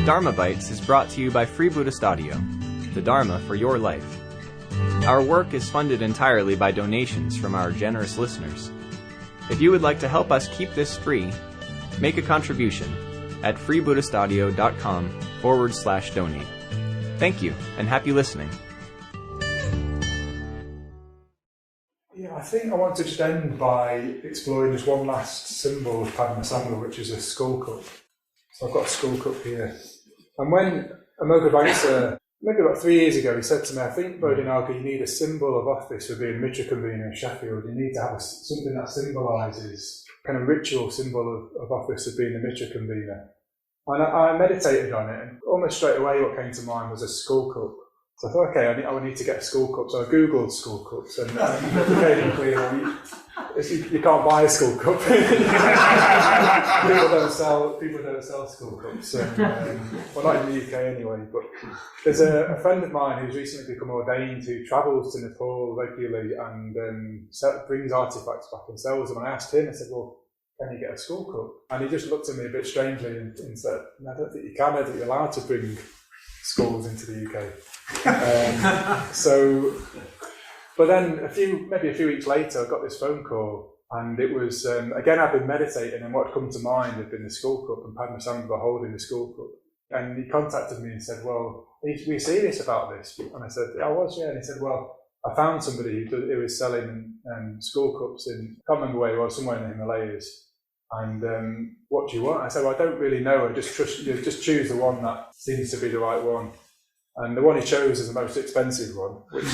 Dharma Bites is brought to you by Free Buddhist Audio, the Dharma for your life. Our work is funded entirely by donations from our generous listeners. If you would like to help us keep this free, make a contribution at freebuddhistaudio.com/donate. Thank you, and happy listening. Yeah, I think I want to just end by exploring just one last symbol of Padmasambhava, which is a skull cup. So I've got a skull cup here. And when Amoghadvaisa, maybe about 3 years ago, he said to me, I think, Bodhinaga, you need a symbol of office for being Mitra Convener in Sheffield. You need to have something that symbolises, kind of ritual symbol of office of being a Mitra Convener. And I meditated on it, and almost straight away what came to mind was a skull cup. So I thought, okay, I would need to get a skull cup. So I googled skull cups, and it became clear you can't buy a skull cup. people don't sell skull cups. Well, not in the UK anyway. But there's a friend of mine who's recently become ordained who travels to Nepal regularly and brings artifacts back and sells them. And I asked him, I said, well, can you get a skull cup? And he just looked at me a bit strangely and said, I don't think you can. I don't think you're allowed to bring skulls into the UK. But then maybe a few weeks later, I got this phone call, and it was again I'd been meditating, and what had come to mind had been the skull cup and Padmasambhava holding the skull cup. And he contacted me and said, "Well, were you serious about this?" And I said, "Yeah, I was, yeah." And he said, "Well, I found somebody who was selling skull cups in, I can't remember where he was, somewhere in the Himalayas. And what do you want?" I said, "Well, I don't really know. I just trust you. Just choose the one that seems to be the right one." And the one he chose is the most expensive one, which I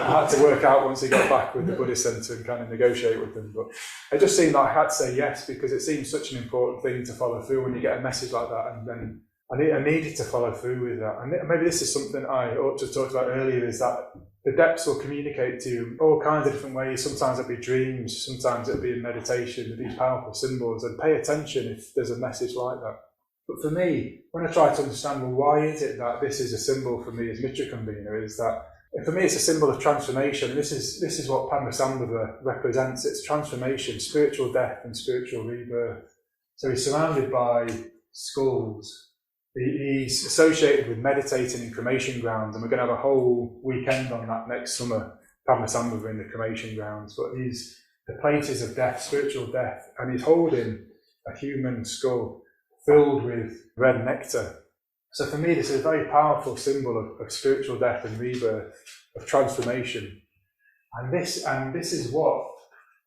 had to work out once he got back with the Buddhist Centre and kind of negotiate with them. But it just seemed like I had to say yes, because it seems such an important thing to follow through when you get a message like that. And then I needed to follow through with that. And maybe this is something I ought to have talked about earlier, is that the depths will communicate to you all kinds of different ways. Sometimes it'll be dreams, sometimes it'll be in meditation with these powerful symbols. And pay attention if there's a message like that. But for me, when I try to understand, well, why is it that this is a symbol for me as Mitra Convener, is that for me it's a symbol of transformation. This is what Padmasambhava represents. It's transformation, spiritual death and spiritual rebirth. So he's surrounded by skulls. He's associated with meditating in cremation grounds, and we're going to have a whole weekend on that next summer, Padmasambhava in the cremation grounds. But the places of death, spiritual death, and he's holding a human skull filled with red nectar. So for me, this is a very powerful symbol of spiritual death and rebirth, of transformation. And this is what,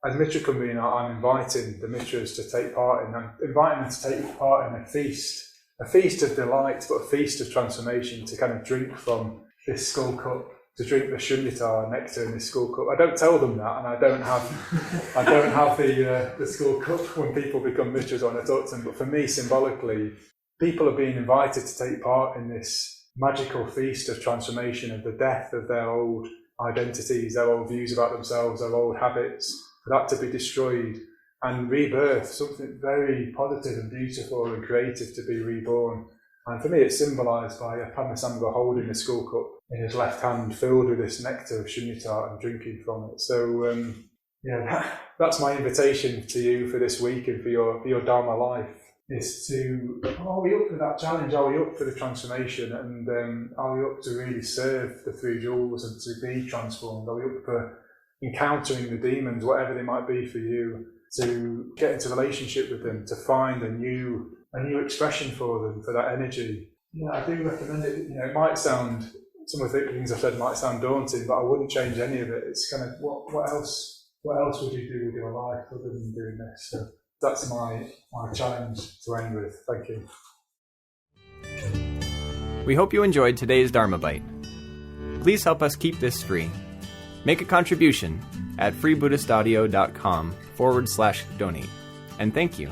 as Mitra Convener, I'm inviting the Mitras to take part in. I'm inviting them to take part in a feast of delight, but a feast of transformation, to kind of drink from this skull cup, to drink the Shunyata nectar in this skull cup. I don't tell them that, and I don't have the skull cup when people become Mitras when I talk to them. But for me, symbolically, people are being invited to take part in this magical feast of transformation, of the death of their old identities, their old views about themselves, their old habits, for that to be destroyed, and rebirth, something very positive and beautiful and creative to be reborn. And for me, it's symbolised by Padmasambhava holding the skull cup in his left hand, filled with this nectar of Shunyata, and drinking from it. So, that's my invitation to you for this week and for your Dharma life, is to, are we up for that challenge? Are we up for the transformation? And are we up to really serve the three jewels and to be transformed? Are we up for encountering the demons, whatever they might be for you, to get into relationship with them, to find a new expression for them, for that energy? I do recommend it. It might sound, some of the things I've said might sound daunting, but I wouldn't change any of it. It's kind of, what else would you do with your life other than doing this? So that's my challenge to end with. Thank you. We hope you enjoyed today's Dharma Bite. Please help us keep this free. Make a contribution at freebuddhistaudio.com/donate. And thank you.